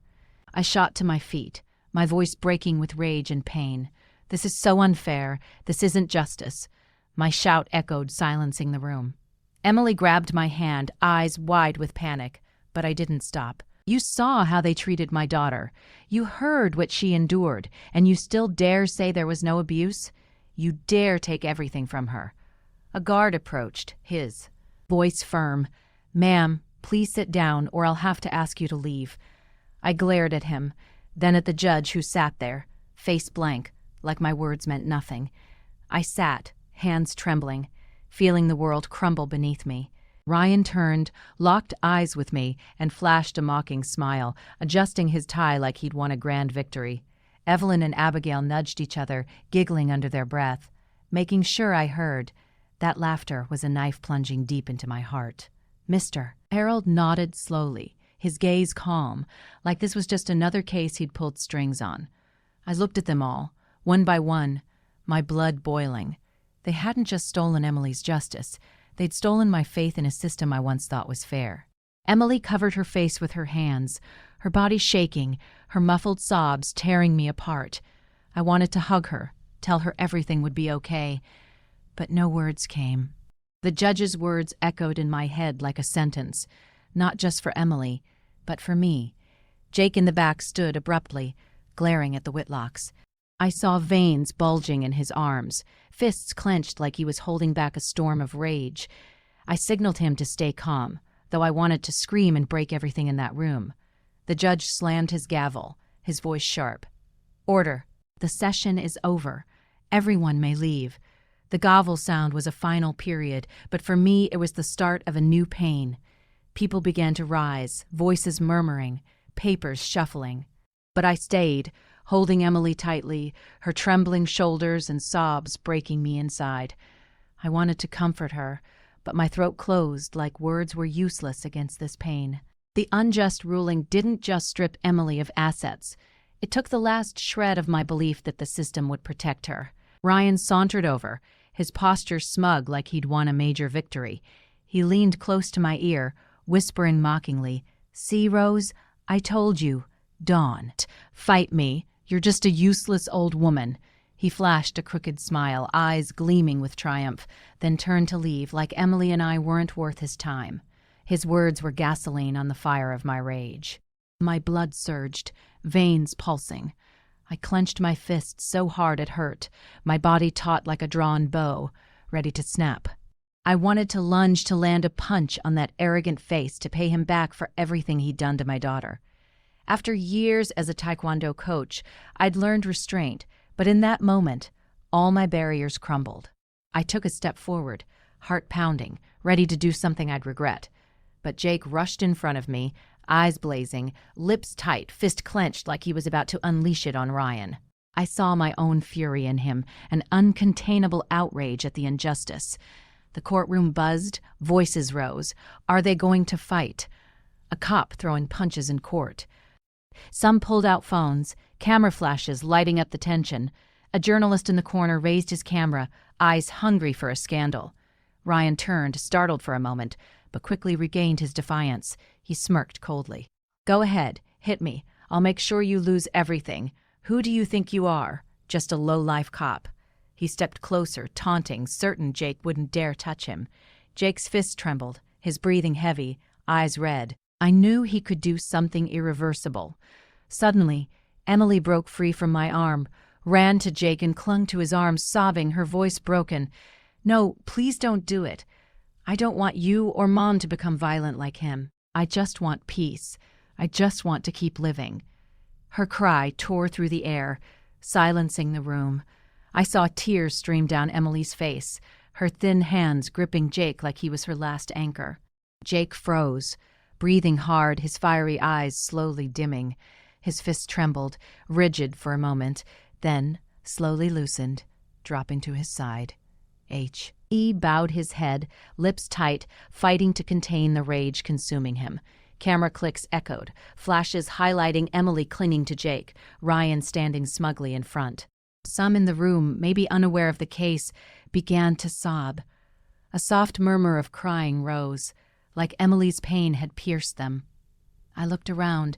I shot to my feet, my voice breaking with rage and pain. "This is so unfair. This isn't justice." My shout echoed, silencing the room. Emily grabbed my hand, eyes wide with panic, but I didn't stop. "You saw how they treated my daughter. You heard what she endured, and you still dare say there was no abuse? You dare take everything from her." A guard approached, his voice firm. "Ma'am, please sit down, or I'll have to ask you to leave." I glared at him, then at the judge who sat there, face blank, like my words meant nothing. I sat, hands trembling, feeling the world crumble beneath me. Ryan turned, locked eyes with me, and flashed a mocking smile, adjusting his tie like he'd won a grand victory. Evelyn and Abigail nudged each other, giggling under their breath. Making sure I heard, that laughter was a knife plunging deep into my heart. "Mister." Harold nodded slowly, his gaze calm, like this was just another case he'd pulled strings on. I looked at them all, one by one, my blood boiling. They hadn't just stolen Emily's justice. They'd stolen my faith in a system I once thought was fair. Emily covered her face with her hands, her body shaking, her muffled sobs tearing me apart. I wanted to hug her, tell her everything would be okay, but no words came. The judge's words echoed in my head like a sentence, not just for Emily, but for me. Jake in the back stood abruptly, glaring at the Whitlocks. I saw veins bulging in his arms, fists clenched like he was holding back a storm of rage. I signaled him to stay calm, though I wanted to scream and break everything in that room. The judge slammed his gavel, his voice sharp. "Order. The session is over. Everyone may leave." The gavel sound was a final period, but for me it was the start of a new pain. People began to rise, voices murmuring, papers shuffling. But I stayed, holding Emily tightly, her trembling shoulders and sobs breaking me inside. I wanted to comfort her, but my throat closed like words were useless against this pain. The unjust ruling didn't just strip Emily of assets. It took the last shred of my belief that the system would protect her. Ryan sauntered over, his posture smug like he'd won a major victory. He leaned close to my ear, whispering mockingly, "See, Rose, I told you. Don't fight me. You're just a useless old woman." He flashed a crooked smile, eyes gleaming with triumph, then turned to leave like Emily and I weren't worth his time. His words were gasoline on the fire of my rage. My blood surged, veins pulsing. I clenched my fists so hard it hurt, my body taut like a drawn bow, ready to snap. I wanted to lunge to land a punch on that arrogant face to pay him back for everything he'd done to my daughter. After years as a Taekwondo coach, I'd learned restraint, but in that moment, all my barriers crumbled. I took a step forward, heart pounding, ready to do something I'd regret. But Jake rushed in front of me, eyes blazing, lips tight, fist clenched like he was about to unleash it on Ryan. I saw my own fury in him, an uncontainable outrage at the injustice. The courtroom buzzed, voices rose. Are they going to fight? A cop throwing punches in court. Some pulled out phones, camera flashes lighting up the tension. A journalist in the corner raised his camera, eyes hungry for a scandal. Ryan turned, startled for a moment, but quickly regained his defiance. He smirked coldly. "Go ahead, hit me. I'll make sure you lose everything. Who do you think you are? Just a low-life cop." He stepped closer, taunting, certain Jake wouldn't dare touch him. Jake's fist trembled, his breathing heavy, eyes red. I knew he could do something irreversible. Suddenly, Emily broke free from my arm, ran to Jake and clung to his arm, sobbing, her voice broken. "No, please don't do it. I don't want you or Mom to become violent like him. I just want peace. I just want to keep living." Her cry tore through the air, silencing the room. I saw tears stream down Emily's face, her thin hands gripping Jake like he was her last anchor. Jake froze, breathing hard, his fiery eyes slowly dimming. His fist trembled, rigid for a moment, then slowly loosened, dropping to his side. He bowed his head, lips tight, fighting to contain the rage consuming him. Camera clicks echoed, flashes highlighting Emily clinging to Jake, Ryan standing smugly in front. Some in the room, maybe unaware of the case, began to sob. A soft murmur of crying rose, like Emily's pain had pierced them. I looked around,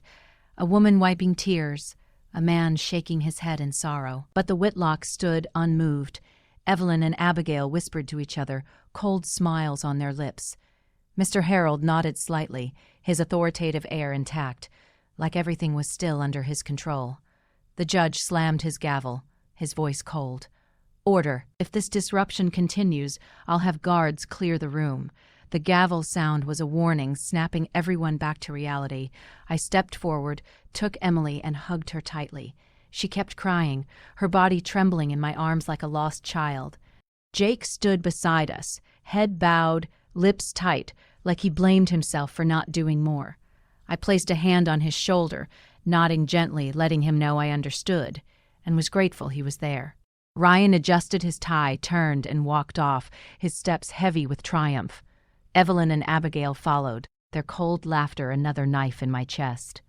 a woman wiping tears, a man shaking his head in sorrow. But the Whitlocks stood unmoved. Evelyn and Abigail whispered to each other, cold smiles on their lips. Mr. Harold nodded slightly, his authoritative air intact, like everything was still under his control. The judge slammed his gavel, his voice cold. "Order. If this disruption continues, I'll have guards clear the room." The gavel sound was a warning, snapping everyone back to reality. I stepped forward, took Emily, and hugged her tightly. She kept crying, her body trembling in my arms like a lost child. Jake stood beside us, head bowed, lips tight, like he blamed himself for not doing more. I placed a hand on his shoulder, nodding gently, letting him know I understood, and was grateful he was there. Ryan adjusted his tie, turned, and walked off, his steps heavy with triumph. Evelyn and Abigail followed, their cold laughter another knife in my chest.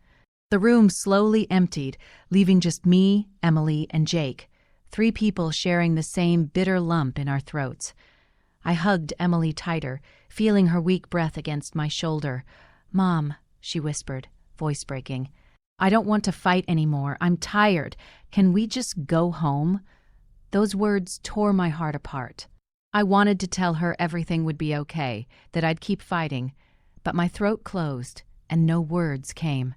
The room slowly emptied, leaving just me, Emily, and Jake, 3 people sharing the same bitter lump in our throats. I hugged Emily tighter, feeling her weak breath against my shoulder. "Mom," she whispered, voice breaking, "I don't want to fight anymore. I'm tired. Can we just go home?" Those words tore my heart apart. I wanted to tell her everything would be okay, that I'd keep fighting, but my throat closed and no words came.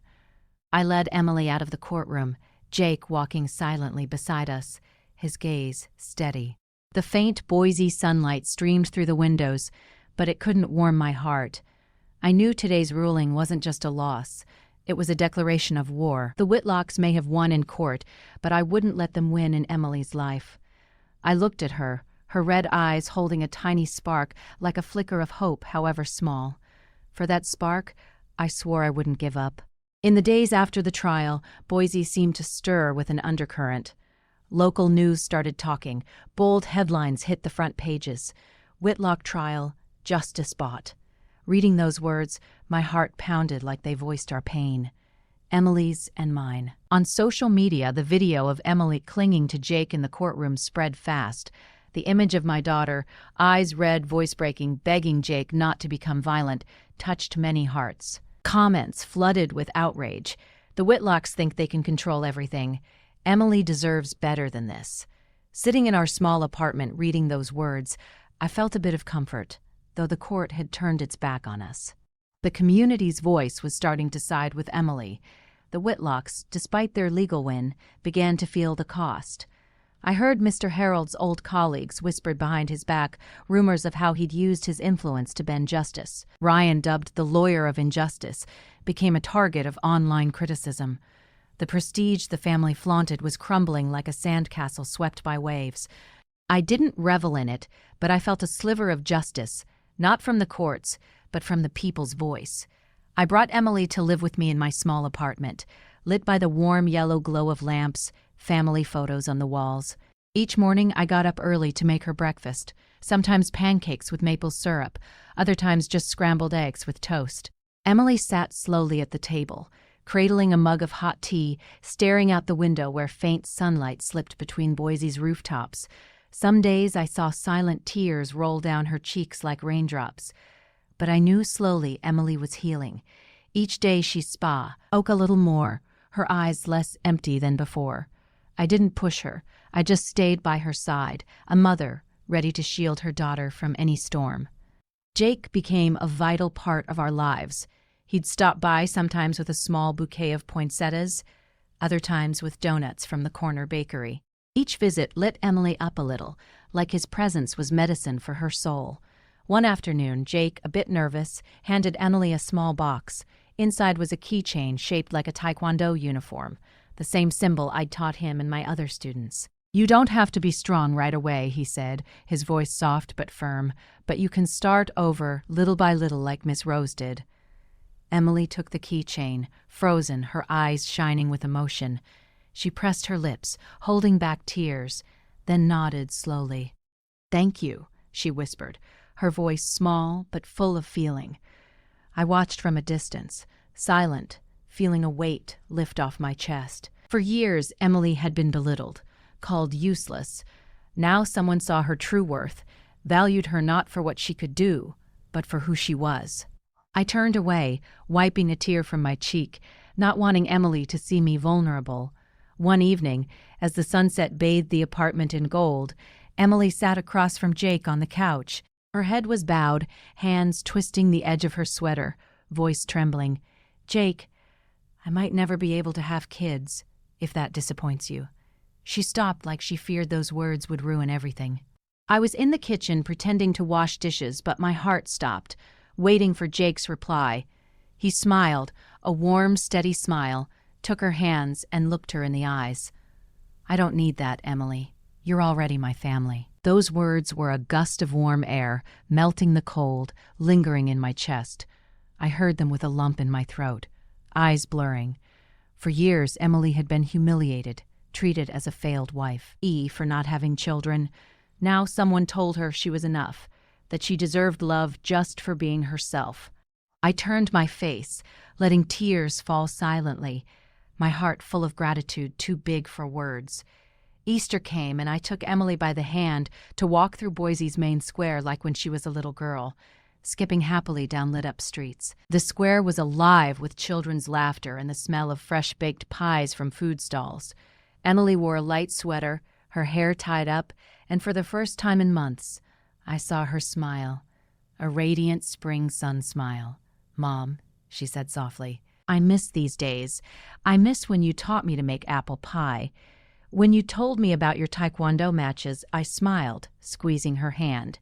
I led Emily out of the courtroom, Jake walking silently beside us, his gaze steady. The faint Boise sunlight streamed through the windows, but it couldn't warm my heart. I knew today's ruling wasn't just a loss. It was a declaration of war. The Whitlocks may have won in court, but I wouldn't let them win in Emily's life. I looked at her, her red eyes holding a tiny spark, like a flicker of hope, however small. For that spark, I swore I wouldn't give up. In the days after the trial, Boise seemed to stir with an undercurrent. Local news started talking. Bold headlines hit the front pages. Whitlock trial, justice bought. Reading those words, my heart pounded like they voiced our pain. Emily's and mine. On social media, the video of Emily clinging to Jake in the courtroom spread fast. The image of my daughter, eyes red, voice breaking, begging Jake not to become violent, touched many hearts. Comments flooded with outrage. The Whitlocks think they can control everything. Emily deserves better than this. Sitting in our small apartment reading those words, I felt a bit of comfort, though the court had turned its back on us. The community's voice was starting to side with Emily. The Whitlocks, despite their legal win, began to feel the cost. I heard Mr. Harold's old colleagues whispered behind his back rumors of how he'd used his influence to bend justice. Ryan, dubbed the lawyer of injustice, became a target of online criticism. The prestige the family flaunted was crumbling like a sandcastle swept by waves. I didn't revel in it, but I felt a sliver of justice, not from the courts, but from the people's voice. I brought Emily to live with me in my small apartment, lit by the warm yellow glow of lamps, family photos on the walls. Each morning I got up early to make her breakfast, sometimes pancakes with maple syrup, other times just scrambled eggs with toast. Emily sat slowly at the table, cradling a mug of hot tea, staring out the window where faint sunlight slipped between Boise's rooftops. Some days I saw silent tears roll down her cheeks like raindrops. But I knew slowly Emily was healing. Each day she spoke a little more, her eyes less empty than before. I didn't push her. I just stayed by her side, a mother ready to shield her daughter from any storm. Jake became a vital part of our lives. He'd stop by sometimes with a small bouquet of poinsettias, other times with donuts from the corner bakery. Each visit lit Emily up a little, like his presence was medicine for her soul. One afternoon, Jake, a bit nervous, handed Emily a small box. Inside was a keychain shaped like a taekwondo uniform, the same symbol I'd taught him and my other students. "You don't have to be strong right away," he said, his voice soft but firm, "but you can start over, little by little, like Miss Rose did." Emily took the keychain, frozen, her eyes shining with emotion. She pressed her lips, holding back tears, then nodded slowly. "Thank you," she whispered, her voice small but full of feeling. I watched from a distance, silent, feeling a weight lift off my chest. For years, Emily had been belittled, called useless. Now someone saw her true worth, valued her not for what she could do, but for who she was. I turned away, wiping a tear from my cheek, not wanting Emily to see me vulnerable. One evening, as the sunset bathed the apartment in gold, Emily sat across from Jake on the couch. Her head was bowed, hands twisting the edge of her sweater, voice trembling. "Jake, I might never be able to have kids, if that disappoints you." She stopped like she feared those words would ruin everything. I was in the kitchen pretending to wash dishes, but my heart stopped, waiting for Jake's reply. He smiled, a warm, steady smile, took her hands and looked her in the eyes. "I don't need that, Emily. You're already my family." Those words were a gust of warm air, melting the cold, lingering in my chest. I heard them with a lump in my throat, eyes blurring. For years, Emily had been humiliated, treated as a failed wife. For not having children. Now someone told her she was enough, that she deserved love just for being herself. I turned my face, letting tears fall silently, my heart full of gratitude too big for words. Easter came, and I took Emily by the hand to walk through Boise's main square like when she was a little girl, skipping happily down lit-up streets. The square was alive with children's laughter and the smell of fresh-baked pies from food stalls. Emily wore a light sweater, her hair tied up, and for the first time in months, I saw her smile, a radiant spring sun smile. "Mom," she said softly, "I miss these days. I miss when you taught me to make apple pie. When you told me about your taekwondo matches, I smiled, squeezing her hand.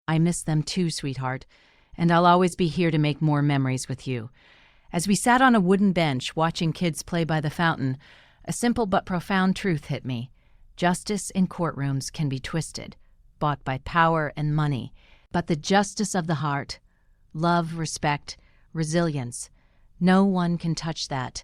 I miss them too, sweetheart, and I'll always be here to make more memories with you." As we sat on a wooden bench watching kids play by the fountain, a simple but profound truth hit me. Justice in courtrooms can be twisted, bought by power and money, but the justice of the heart, love, respect, resilience, no one can touch that.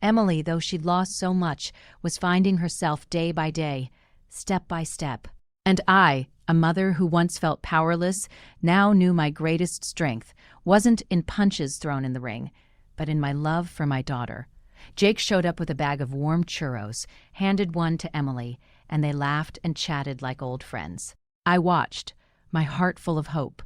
Emily, though she'd lost so much, was finding herself day by day, step by step. And I, a mother who once felt powerless, now knew my greatest strength wasn't in punches thrown in the ring, but in my love for my daughter. Jake showed up with a bag of warm churros, handed one to Emily, and they laughed and chatted like old friends. I watched, my heart full of hope.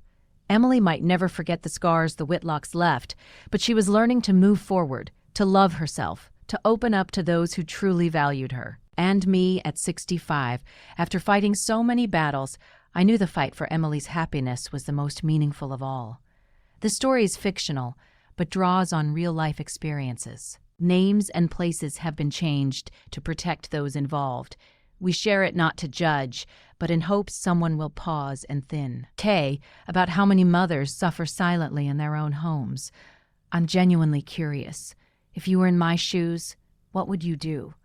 Emily might never forget the scars the Whitlocks left, but she was learning to move forward, to love herself, to open up to those who truly valued her. And me at 65, after fighting so many battles, I knew the fight for Emily's happiness was the most meaningful of all. The story is fictional, but draws on real-life experiences. Names and places have been changed to protect those involved. We share it not to judge, but in hopes someone will pause and thin. About how many mothers suffer silently in their own homes. I'm genuinely curious. If you were in my shoes, what would you do?